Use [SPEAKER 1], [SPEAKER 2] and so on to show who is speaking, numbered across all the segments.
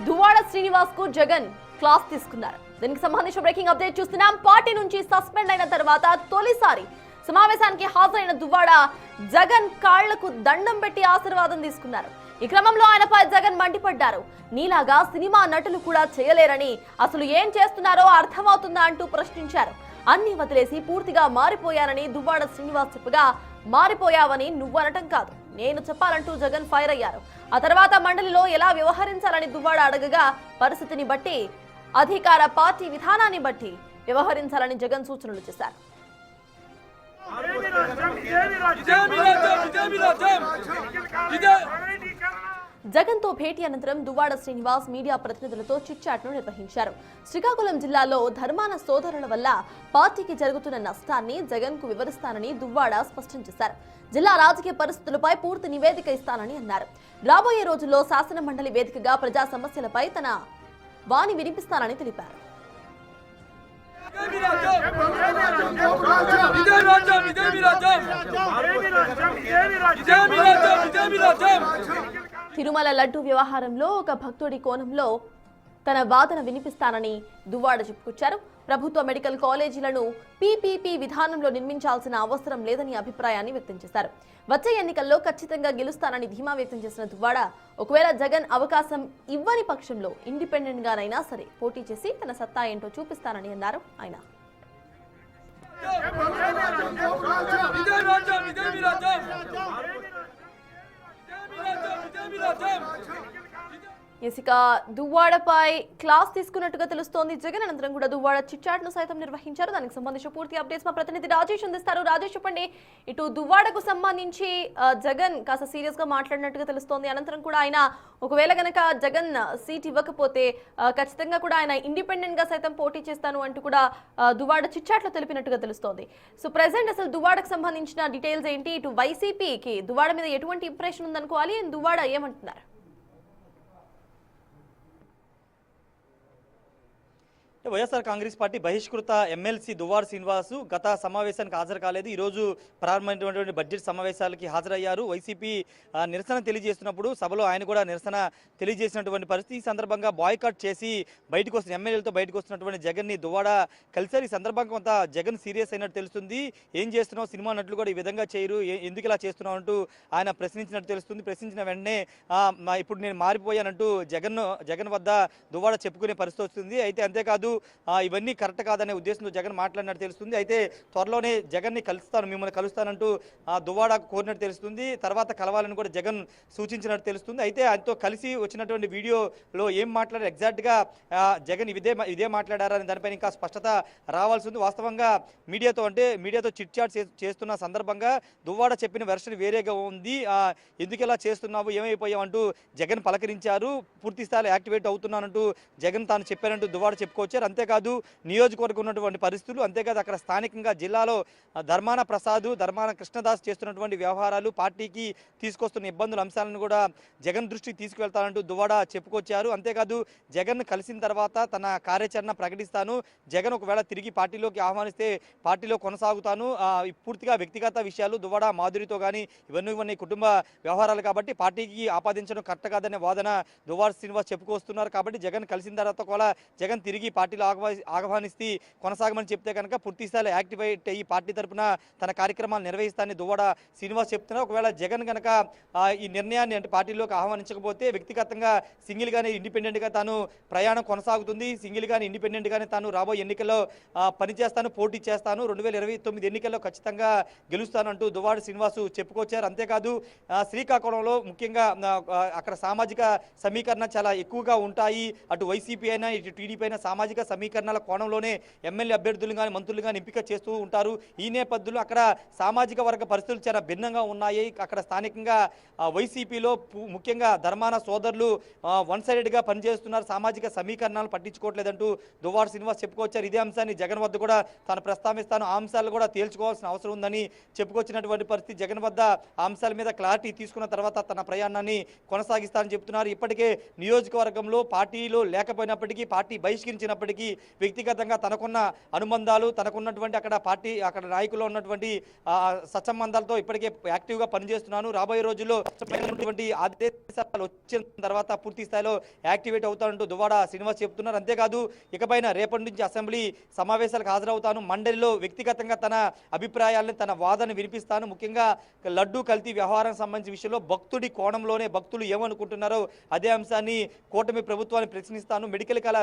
[SPEAKER 1] దువ్వాడ శ్రీనివాస్ కు జగన్ క్లాస్ తీసుకున్నారు. దీనికి సంబంధించిన బ్రేకింగ్ అప్డేట్ చూస్తున్నాం. పార్టీ నుంచి సస్పెండ్ అయిన తర్వాత తొలిసారి సమావేశానికి హాజరైన దువ్వాడ జగన్ కాళ్లకు దండం పెట్టి ఆశీర్వాదం తీసుకున్నారు. ఈ క్రమంలో ఆయనపై జగన్ మండిపడ్డారు. నీలాగా సినిమా నటులు కూడా చేయలేరని, అసలు ఏం చేస్తున్నారో అర్థమవుతుందా అంటూ ప్రశ్నించారు. అన్ని వదిలేసి పూర్తిగా మారిపోయానని దువ్వాడ శ్రీనివాస్ చెప్పగా, మారిపోయావని నువ్వనటం కాదు, నేను చెప్పాలంటూ జగన్ ఫైర్ అయ్యారు. ఆ తర్వాత మండలిలో ఎలా వ్యవహరించాలని దువ్వాడ అడగగా, పరిస్థితిని బట్టి, అధికార పార్టీ విధానాన్ని బట్టి వ్యవహరించాలని జగన్ సూచనలు చేశారు. జగన్ తో భేటీ అనంతరం దువ్వాడ శ్రీనివాస్ మీడియా ప్రతినిధులతో చిట్చాట్ ను నిర్వహించారు. శ్రీకాకుళం జిల్లాలో ధర్మాన సోదరుల వల్ల పార్టీకి జరుగుతున్న నష్టాన్ని జగన్ కు వివరిస్తానని దువ్వాడ స్పష్టం చేశారు. జిల్లా రాజకీయ పరిస్థితులపై పూర్తి నివేదిక ఇస్తానని అన్నారు. రాబోయే రోజుల్లో శాసన మండలి వేదికగా ప్రజా సమస్యలపై తన వాణి వినిపిస్తానని తెలిపారు. తిరుమల లడ్డు వ్యవహారంలో ఒక భక్తుడి కోణంలో తన వాదన వినిపిస్తానని దువ్వాడ చెప్పుకొచ్చారు. ప్రభుత్వ మెడికల్ కాలేజీలను పీపీపీ విధానంలో నిర్మించాల్సిన అవసరం లేదని అభిప్రాయాన్ని వ్యక్తం చేశారు. వచ్చే ఎన్నికల్లో ఖచ్చితంగా గెలుస్తానని ధీమా వ్యక్తం చేసిన దువ్వాడ, ఒకవేళ జగన్ అవకాశం ఇవ్వని పక్షంలో ఇండిపెండెంట్ గానైనా సరే పోటీ చేసి తన సత్తా ఏంటో చూపిస్తానని అన్నారు ఆయన. ఇక దువ్వాడపై క్లాస్ తీసుకున్నట్టుగా తెలుస్తోంది జగన్. అనంతరం కూడా దువ్వాడ చిట్చాట్ ను సైతం నిర్వహించారు. దానికి సంబంధించిన పూర్తి అప్డేట్స్ మా ప్రతినిధి రాజేష్ అందిస్తారు. రాజేష్, చెప్పండి, ఇటు దువ్వాడకు సంబంధించి జగన్ కాస్త సీరియస్ గా మాట్లాడినట్టుగా తెలుస్తోంది. అనంతరం కూడా ఆయన ఒకవేళ గనక జగన్ సీట్ ఇవ్వకపోతే ఖచ్చితంగా కూడా ఆయన ఇండిపెండెంట్ గా సైతం పోటీ చేస్తాను అంటూ కూడా దువ్వాడ చిట్చాట్ లో తెలిపినట్టుగా తెలుస్తోంది. సో ప్రెసెంట్ అసలు దువ్వాడకు సంబంధించిన డీటెయిల్స్ ఏంటి? ఇటు వైసీపీకి దువ్వాడ మీద ఎటువంటి ఇంప్రెషన్ ఉందనుకోవాలి? దువ్వాడ ఏమంటున్నారు?
[SPEAKER 2] వైఎస్ఆర్ కాంగ్రెస్ పార్టీ బహిష్కృత ఎమ్మెల్సీ దువ్వాడ శ్రీనివాసు గత సమావేశానికి హాజరు కాలేదు. ఈరోజు ప్రారంభమైనటువంటి బడ్జెట్ సమావేశాలకి హాజరయ్యారు. వైసీపీ నిరసన తెలియజేస్తున్నప్పుడు సభలో ఆయన కూడా నిరసన తెలియజేసినటువంటి పరిస్థితి. ఈ సందర్భంగా బాయ్కాట్ చేసి బయటకు వస్తున్న ఎమ్మెల్యేలతో బయటకు వస్తున్నటువంటి జగన్ని దువ్వాడ కలిసారు. ఈ సందర్భంగా కొంత జగన్ సీరియస్ అయినట్టు తెలుస్తుంది. ఏం చేస్తున్నావు, సినిమా నటులు కూడా ఈ విధంగా చేయరు, ఎందుకు ఇలా చేస్తున్నావు అంటూ ఆయన ప్రశ్నించినట్టు తెలుస్తుంది. ప్రశ్నించిన వెంటనే ఇప్పుడు నేను మారిపోయానంటూ జగన్ వద్ద దువ్వాడ చెప్పుకునే పరిస్థితి వస్తుంది. అయితే అంతేకాదు, ఇవన్నీ కరెక్ట్ కాదనే ఉద్దేశంతో జగన్ మాట్లాడినట్టు తెలుస్తుంది. అయితే త్వరలోనే జగన్ని కలుస్తాను, మిమ్మల్ని కలుస్తానంటూ దువ్వాడ కోరినట్టు తెలుస్తుంది. తర్వాత కలవాలని కూడా జగన్ సూచించినట్టు తెలుస్తుంది. అయితే ఆయనతో కలిసి వచ్చినటువంటి వీడియోలో ఏం మాట్లాడారు, ఎగ్జాక్ట్గా జగన్ ఇదే మాట్లాడారా అనే దానిపైన ఇంకా స్పష్టత రావాల్సి ఉంది. వాస్తవంగా మీడియాతో చిట్ చాట్ చేస్తున్న సందర్భంగా దువ్వాడ చెప్పిన వెర్షన్ వేరేగా ఉంది. ఎందుకు ఇలా చేస్తున్నావు, ఏమైపోయావు అంటూ జగన్ పలకరించారు. పూర్తి స్థాయిలో యాక్టివేట్ అవుతున్నానంటూ జగన్ తాను చెప్పారంటూ దువ్వాడ చెప్పుకొచ్చారు. అంతేకాదు, నియోజకవర్గం ఉన్నటువంటి పరిస్థితులు, అంతేకాదు అక్కడ స్థానికంగా జిల్లాలో ధర్మాన ప్రసాద్, ధర్మాన కృష్ణదాస్ చేస్తున్నటువంటి వ్యవహారాలు, పార్టీకి తీసుకొస్తున్న ఇబ్బందుల అంశాలను కూడా జగన్ దృష్టికి తీసుకువెళ్తానంటూ దువ్వాడ చెప్పుకొచ్చారు. అంతేకాదు, జగన్ కలిసిన తర్వాత తన కార్యాచరణ ప్రకటిస్తాను, జగన్ ఒకవేళ తిరిగి పార్టీలోకి ఆహ్వానిస్తే పార్టీలో కొనసాగుతాను, పూర్తిగా వ్యక్తిగత విషయాలు దువ్వాడ మాధురితో కానీ ఇవన్నీ కుటుంబ వ్యవహారాలు కాబట్టి పార్టీకి ఆపాదించడం కరెక్ట్ కాదనే వాదన దువ్వాడ శ్రీనివాస్ చెప్పుకొస్తున్నారు. కాబట్టి జగన్ కలిసిన తర్వాత కూడా జగన్ తిరిగి పార్టీలో ఆహ్వానిస్తే కొనసాగమని చెప్తే కనుక పూర్తి స్థాయిలో యాక్టివేట్ అయ్యి పార్టీ తరఫున తన కార్యక్రమాలు నిర్వహిస్తానని దువ్వాడ శ్రీనివాస్ చెప్తున్నారు. ఒకవేళ జగన్ కనుక ఈ నిర్ణయాన్ని అంటే పార్టీలోకి ఆహ్వానించకపోతే వ్యక్తిగతంగా సింగిల్గానే ఇండిపెండెంట్గా తాను ప్రయాణం కొనసాగుతుంది, సింగిల్గానే ఇండిపెండెంట్గానే తాను రాబోయే ఎన్నికల్లో పనిచేస్తాను, పోటీ చేస్తాను, 2029 ఎన్నికల్లో ఖచ్చితంగా గెలుస్తానంటూ దువ్వాడ శ్రీనివాసు చెప్పుకొచ్చారు. అంతేకాదు, శ్రీకాకుళంలో ముఖ్యంగా అక్కడ సామాజిక సమీకరణ చాలా ఎక్కువగా ఉంటాయి. అటు వైసీపీ అయినా ఇటు టీడీపీ అయినా సామాజిక సమీకరణల కోణంలోనే ఎమ్మెల్యే అభ్యర్థులు కానీ మంత్రులు కానీ ఎంపిక చేస్తూ ఉంటారు. ఈ నేపథ్యంలో అక్కడ సామాజిక వర్గ పరిస్థితులు చాలా భిన్నంగా ఉన్నాయి. అక్కడ స్థానికంగా వైసీపీలో ముఖ్యంగా ధర్మాన సోదరులు వన్ సైడెడ్గా పనిచేస్తున్నారు, సామాజిక సమీకరణాలు పట్టించుకోవట్లేదంటూ దువ్వాడ శ్రీనివాస్ చెప్పుకొచ్చారు. ఇదే అంశాన్ని జగన్ వద్ద కూడా తాను ప్రస్తావిస్తాను, ఆ అంశాలు కూడా తేల్చుకోవాల్సిన అవసరం ఉందని చెప్పుకొచ్చినటువంటి పరిస్థితి. జగన్ వద్ద ఆ అంశాల మీద క్లారిటీ తీసుకున్న తర్వాత తన ప్రయాణాన్ని కొనసాగిస్తానని చెప్తున్నారు. ఇప్పటికే నియోజకవర్గంలో పార్టీలో లేకపోయినప్పటికీ, పార్టీ బహిష్కరించినప్పటికీ ఏదేమైనప్పటికీ వ్యక్తిగతంగా తనకున్న అనుబంధాలు, తనకున్నటువంటి అక్కడ నాయకుల్లో ఉన్నటువంటి సత్సంబంధాలతో ఇప్పటికే యాక్టివ్గా పనిచేస్తున్నాను. రాబోయే రోజుల్లో స్పష్టమైనటువంటి ఆదేశాలు వచ్చిన తర్వాత పూర్తి స్థాయిలో యాక్టివేట్ అవుతానంటూ దువ్వాడ శ్రీనివాస్ చెప్తున్నారు. అంతేకాదు ఇకపైన రేపటి నుంచి అసెంబ్లీ సమావేశాలకు హాజరవుతాను, మండలిలో వ్యక్తిగతంగా తన అభిప్రాయాలను తన వాదన వినిపిస్తాను. ముఖ్యంగా లడ్డూ కల్తీ వ్యవహారం సంబంధించిన విషయంలో భక్తుడి కోణంలోనే భక్తులు ఏమనుకుంటున్నారో అదే అంశాన్ని కూటమి ప్రభుత్వాన్ని ప్రశ్నిస్తాను, మెడికల్ కళ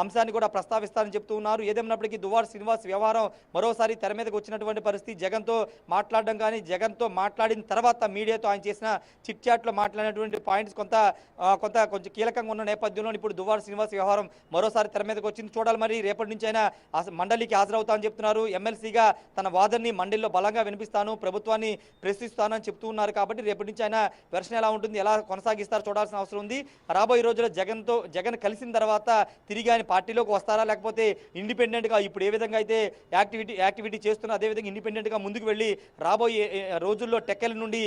[SPEAKER 2] అంశాన్ని కూడా ప్రస్తావిస్తానని చెప్తూ ఉన్నారు. ఏదేమైనప్పటికీ దువ్వాడ శ్రీనివాస్ వ్యవహారం మరోసారి తెర మీదకి వచ్చినటువంటి పరిస్థితి. జగన్తో మాట్లాడడం కానీ, జగన్తో మాట్లాడిన తర్వాత మీడియాతో ఆయన చేసిన చిట్ చాట్లో మాట్లాడినటువంటి పాయింట్స్ కొంచెం కీలకంగా ఉన్న నేపథ్యంలో ఇప్పుడు దువ్వాడ శ్రీనివాస్ వ్యవహారం మరోసారి తెర మీదకి వచ్చింది. చూడాలి మరి రేపటి నుంచి అయినా మండలికి హాజరవుతానని చెప్తున్నారు. ఎమ్మెల్సీగా తన వాదనని మండలిలో బలంగా వినిపిస్తాను, ప్రభుత్వాన్ని ప్రశ్నిస్తానని చెప్తూ ఉన్నారు. కాబట్టి రేపటి నుంచి అయినా వెర్షన్ ఎలా ఉంటుంది, ఎలా కొనసాగిస్తారో చూడాల్సిన అవసరం ఉంది. రాబోయే రోజుల్లో జగన్ కలిసిన తర్వాత తిరిగి ఆయన పార్టీలోకి వస్తారా, లేకపోతే ఇండిపెండెంట్గా ఇప్పుడు ఏ విధంగా అయితే యాక్టివిటీ చేస్తున్నా అదేవిధంగా ఇండిపెండెంట్గా ముందుకు వెళ్ళి రాబోయే రోజుల్లో టెక్కల నుండి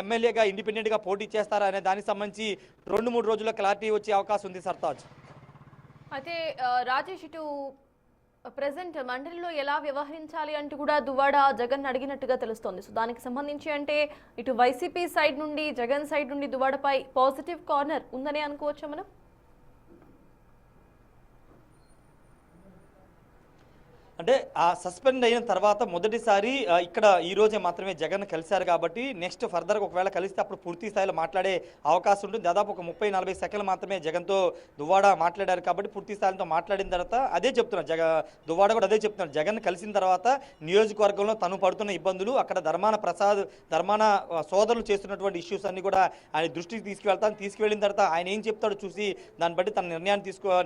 [SPEAKER 2] ఎమ్మెల్యేగా ఇండిపెండెంట్గా పోటీ చేస్తారా అనే దానికి సంబంధించి 2-3 రోజుల్లో క్లారిటీ వచ్చే అవకాశం ఉంది సర్తాజ్.
[SPEAKER 1] అయితే రాజేష్, ఇటు ప్రెసెంట్ మండలిలో ఎలా వ్యవహరించాలి అంటూ కూడా దువ్వాడ జగన్ అడిగినట్టుగా తెలుస్తోంది. సో దానికి సంబంధించి అంటే ఇటు వైసీపీ సైడ్ నుండి, జగన్ సైడ్ నుండి దువ్వాడపై పాజిటివ్ కార్నర్ ఉందని అనుకోవచ్చా మనం?
[SPEAKER 2] అంటే ఆ సస్పెండ్ అయిన తర్వాత మొదటిసారి ఇక్కడ ఈ రోజే మాత్రమే జగన్ కలిశారు కాబట్టి నెక్స్ట్ ఫర్దర్గా ఒకవేళ కలిస్తే అప్పుడు పూర్తి స్థాయిలో మాట్లాడే అవకాశం ఉంటుంది. దాదాపు ఒక 30-40 సెకండ్లు మాత్రమే జగన్తో దువ్వాడ మాట్లాడారు కాబట్టి పూర్తి స్థాయిలో మాట్లాడిన తర్వాత అదే చెప్తున్నారు దువ్వాడ కూడా అదే చెప్తున్నారు. జగన్ కలిసిన తర్వాత నియోజకవర్గంలో తను పడుతున్న ఇబ్బందులు, అక్కడ ధర్మాన సోదరులు చేస్తున్నటువంటి ఇష్యూస్ అన్ని కూడా ఆయన దృష్టికి తీసుకువెళ్ళిన తర్వాత ఆయన ఏం చెప్తాడో చూసి దాన్ని బట్టి తన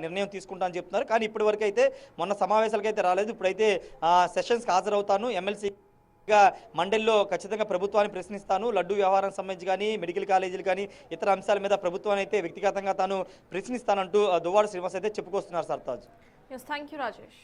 [SPEAKER 2] నిర్ణయం తీసుకుంటా అని చెప్తున్నారు. కానీ ఇప్పటి వరకు అయితే మొన్న సమావేశాలకైతే రాలేదు. ఇప్పుడైతే సెషన్స్కి హాజరవుతాను, ఎమ్మెల్సీగా మండలిలో ఖచ్చితంగా ప్రభుత్వాన్ని ప్రశ్నిస్తాను, లడ్డూ వ్యవహారం సంబంధించి కానీ, మెడికల్ కాలేజీలు కానీ ఇతర అంశాల మీద ప్రభుత్వాన్ని అయితే వ్యక్తిగతంగా తాను ప్రశ్నిస్తానంటూ దువ్వాడ శ్రీనివాస్ అయితే చెప్పుకొస్తున్నారు సర్తాజ్.
[SPEAKER 1] Thank you Rajesh.